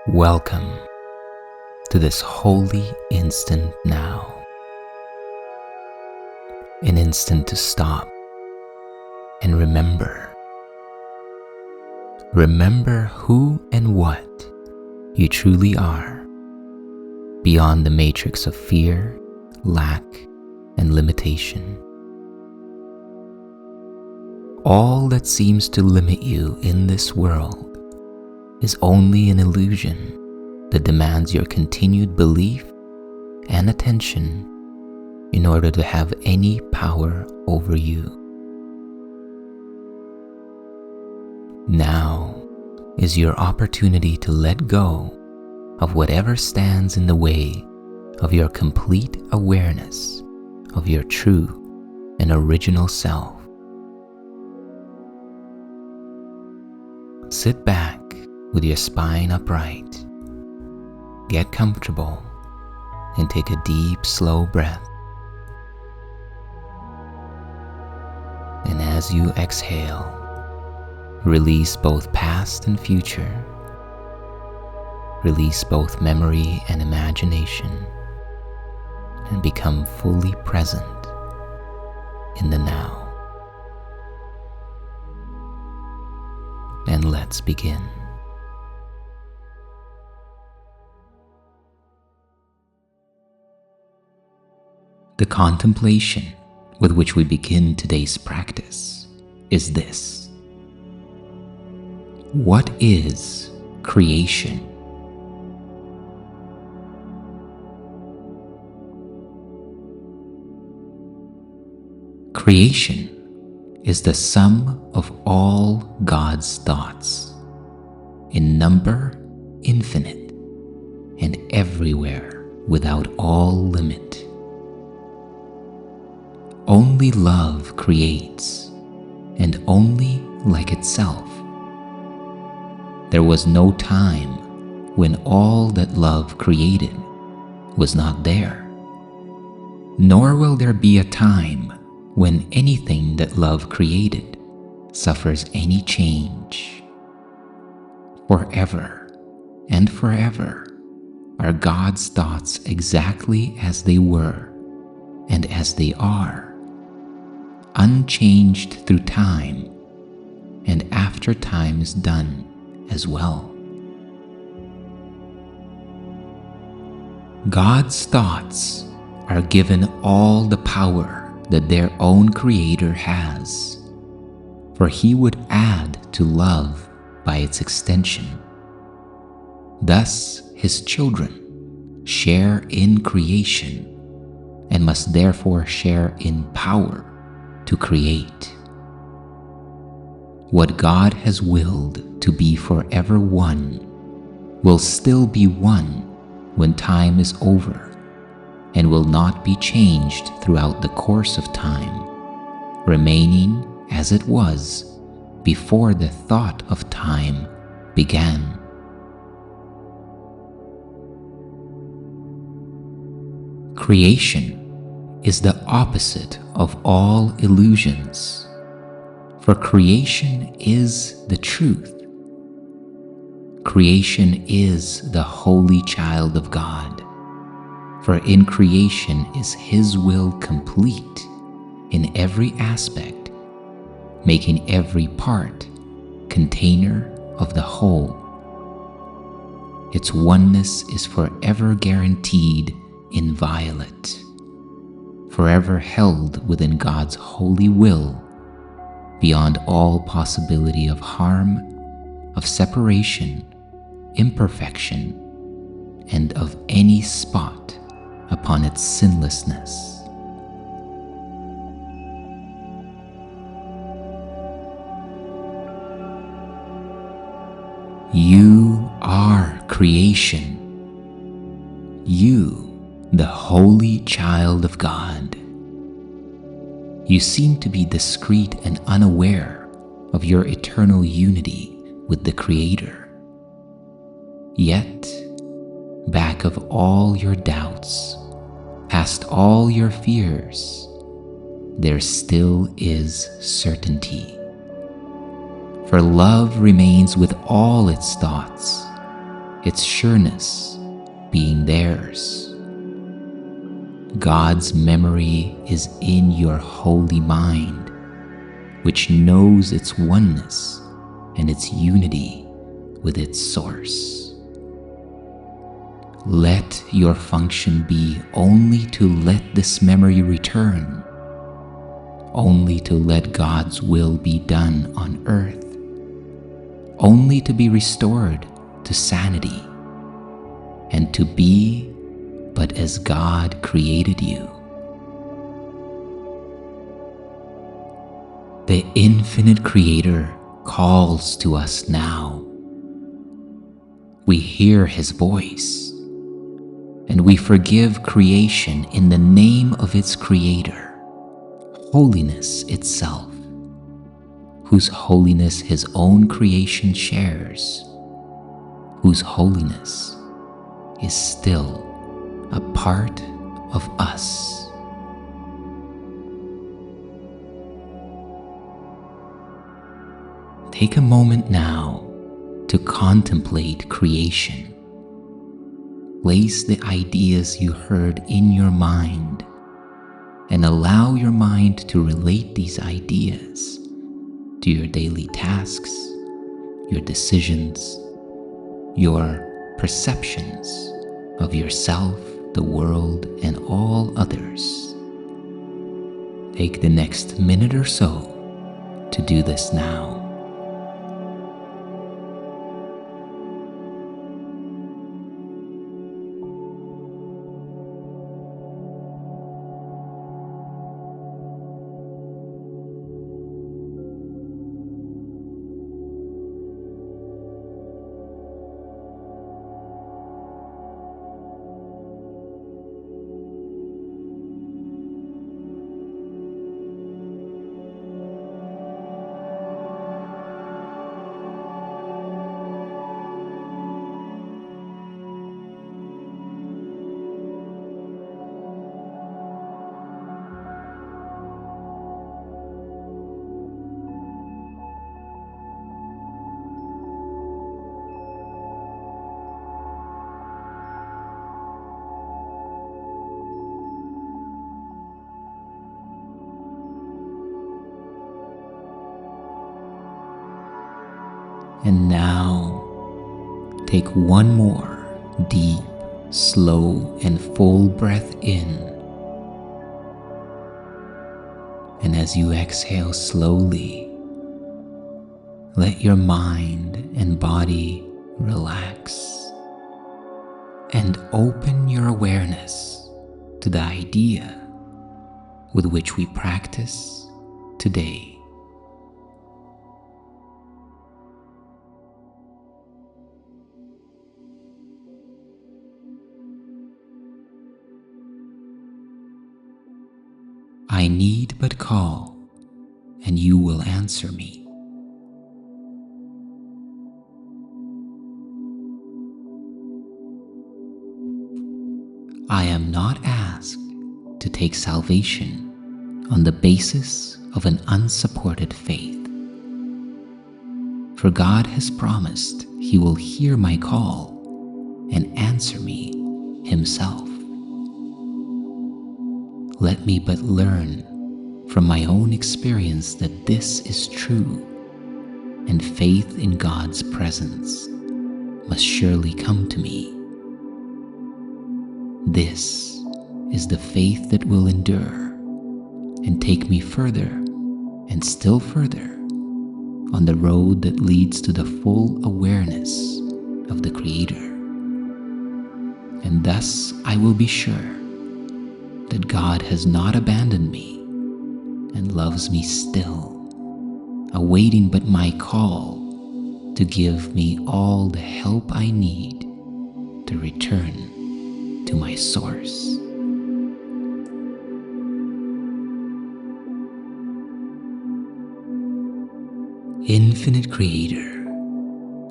Welcome to this holy instant now. An instant to stop and remember. Remember who and what you truly are, beyond the matrix of fear, lack, and limitation. All that seems to limit you in this world is only an illusion that demands your continued belief and attention in order to have any power over you. Now is your opportunity to let go of whatever stands in the way of your complete awareness of your true and original self. Sit back with your spine upright. Get comfortable and take a deep, slow breath. And as you exhale, release both past and future. Release both memory and imagination, and become fully present in the now. And let's begin. The contemplation with which we begin today's practice is this: what is creation? Creation is the sum of all God's thoughts, in number infinite and everywhere without all limit. Only love creates, and only like itself. There was no time when all that love created was not there, nor will there be a time when anything that love created suffers any change. Forever and forever are God's thoughts exactly as they were and as they are, unchanged through time and after time is done as well. God's thoughts are given all the power that their own Creator has, for He would add to love by its extension. Thus, His children share in creation and must therefore share in power to create. What God has willed to be forever one will still be one when time is over, and will not be changed throughout the course of time, remaining as it was before the thought of time began. Creation is the opposite of all illusions, for creation is the truth. Creation is the holy child of God, for in creation is His will complete in every aspect, making every part container of the whole. Its oneness is forever guaranteed inviolate, forever held within God's holy will, beyond all possibility of harm, of separation, imperfection, and of any spot upon its sinlessness. You are creation. You, the holy child of God. You seem to be discreet and unaware of your eternal unity with the Creator. Yet, back of all your doubts, past all your fears, there still is certainty. For love remains with all its thoughts, its sureness being theirs. God's memory is in your holy mind, which knows its oneness and its unity with its source. Let your function be only to let this memory return, only to let God's will be done on earth, only to be restored to sanity, and to be but as God created you. The infinite Creator calls to us now. We hear His voice, and we forgive creation in the name of its Creator, holiness itself, whose holiness His own creation shares, whose holiness is still a part of us. Take a moment now to contemplate creation. Place the ideas you heard in your mind and allow your mind to relate these ideas to your daily tasks, your decisions, your perceptions of yourself, the world, and all others. Take the next minute or so to do this now. And now, take one more deep, slow, and full breath in. And as you exhale slowly, let your mind and body relax and open your awareness to the idea with which we practice today. I need but call, and you will answer me. I am not asked to take salvation on the basis of an unsupported faith. For God has promised He will hear my call and answer me Himself. Let me but learn from my own experience that this is true, and faith in God's presence must surely come to me. This is the faith that will endure and take me further and still further on the road that leads to the full awareness of the Creator. And thus I will be sure that God has not abandoned me and loves me still, awaiting but my call to give me all the help I need to return to my source. Infinite Creator,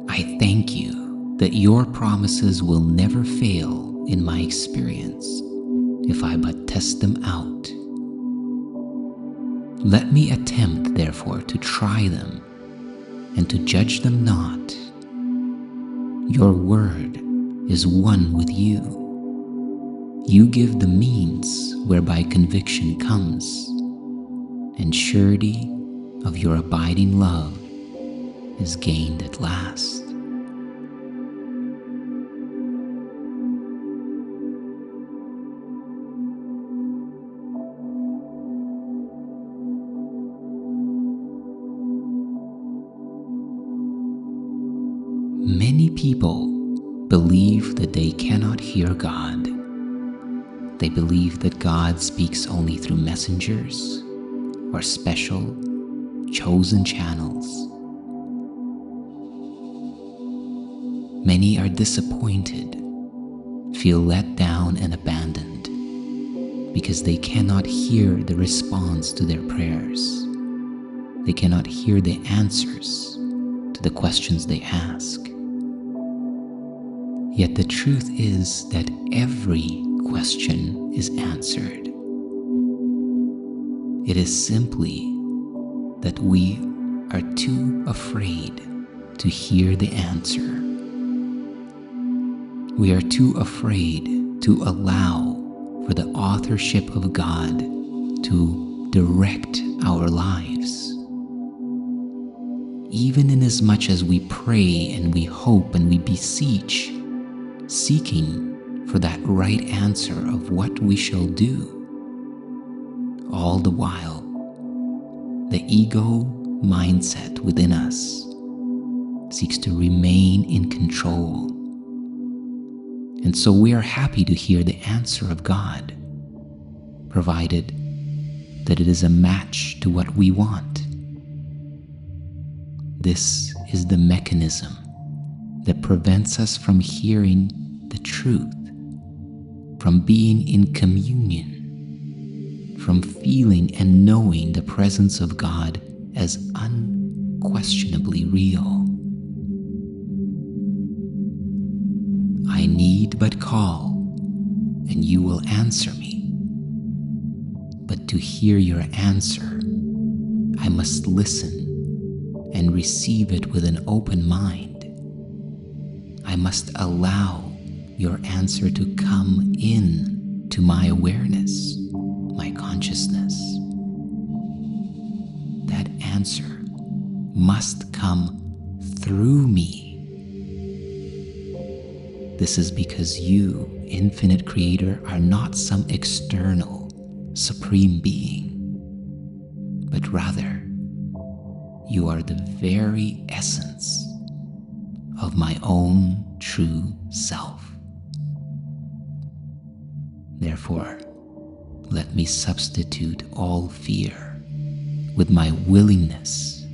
I thank you that your promises will never fail in my experience if I but test them out. Let me attempt, therefore, to try them and to judge them not. Your word is one with you. You give the means whereby conviction comes, and surety of your abiding love is gained at last. Many people believe that they cannot hear God. They believe that God speaks only through messengers or special, chosen channels. Many are disappointed, feel let down and abandoned because they cannot hear the response to their prayers. They cannot hear the answers to the questions they ask. Yet the truth is that every question is answered. It is simply that we are too afraid to hear the answer. We are too afraid to allow for the authorship of God to direct our lives. Even inasmuch as we pray and we hope and we beseech, seeking for that right answer of what we shall do, all the while, the ego mindset within us seeks to remain in control. And so we are happy to hear the answer of God, provided that it is a match to what we want. This is the mechanism that prevents us from hearing the truth, from being in communion, from feeling and knowing the presence of God as unquestionably real. I need but call, and you will answer me. But to hear your answer, I must listen and receive it with an open mind. I must allow your answer to come in to my awareness, my consciousness. That answer must come through me. This is because you, infinite creator, are not some external, supreme being, but rather you are the very essence of my own true self. Therefore, let me substitute all fear with my willingness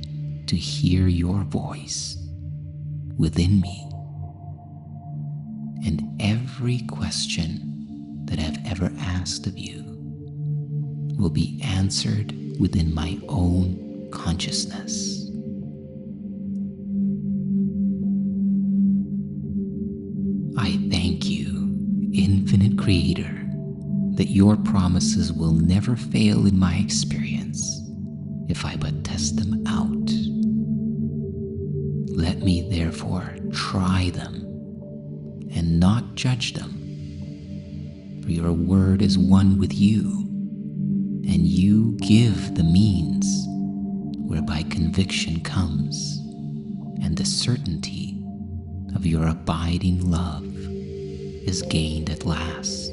to hear your voice within me. And every question that I've ever asked of you will be answered within my own consciousness. I thank you, infinite creator, that your promises will never fail in my experience if I but test them out. Let me therefore try them and not judge them, for your word is one with you, and you give the means whereby conviction comes, and the certainty of your abiding love is gained at last.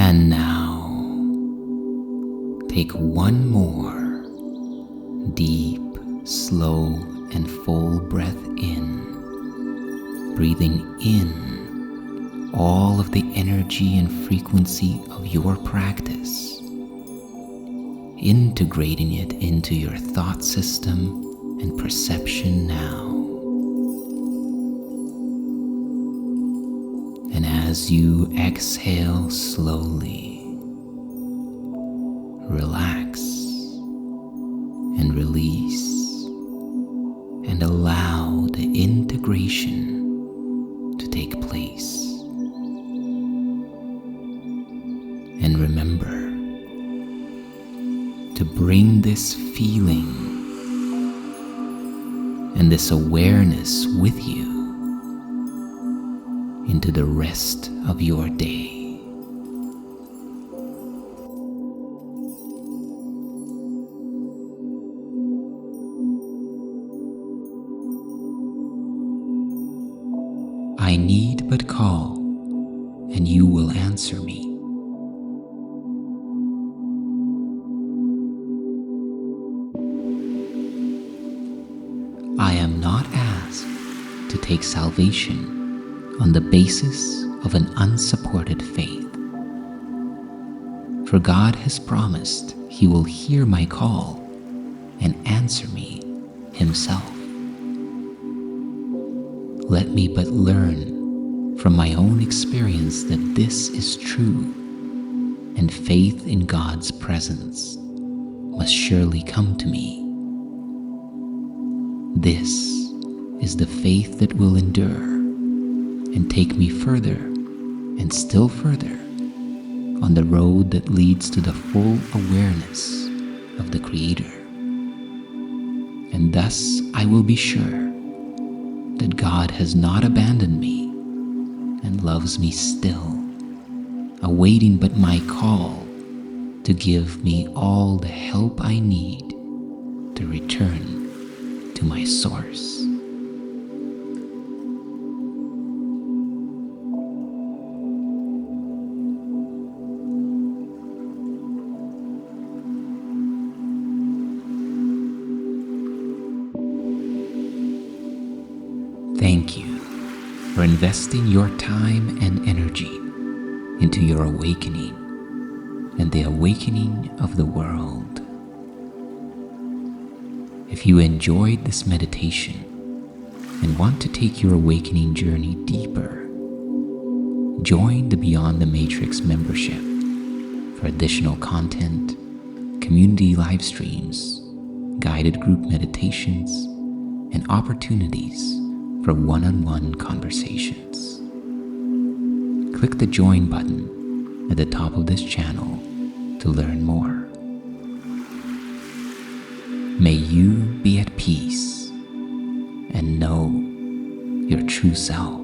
And now, take one more deep, slow, and full breath in, breathing in all of the energy and frequency of your practice, integrating it into your thought system and perception now. And as you exhale slowly, relax and release and allow the integration to take place. And remember to bring this feeling and this awareness with you into the rest of your day. I need but call, and you will answer me. I am not asked to take salvation on the basis of an unsupported faith. For God has promised He will hear my call and answer me Himself. Let me but learn from my own experience that this is true, and faith in God's presence must surely come to me. This is the faith that will endure and take me further and still further on the road that leads to the full awareness of the Creator. And thus I will be sure that God has not abandoned me and loves me still, awaiting but my call to give me all the help I need to return to my source. Thank you for investing your time and energy into your awakening and the awakening of the world. If you enjoyed this meditation and want to take your awakening journey deeper, join the Beyond the Matrix membership for additional content, community live streams, guided group meditations, and opportunities for one-on-one conversations. Click the join button at the top of this channel to learn more. May you be at peace and know your true self.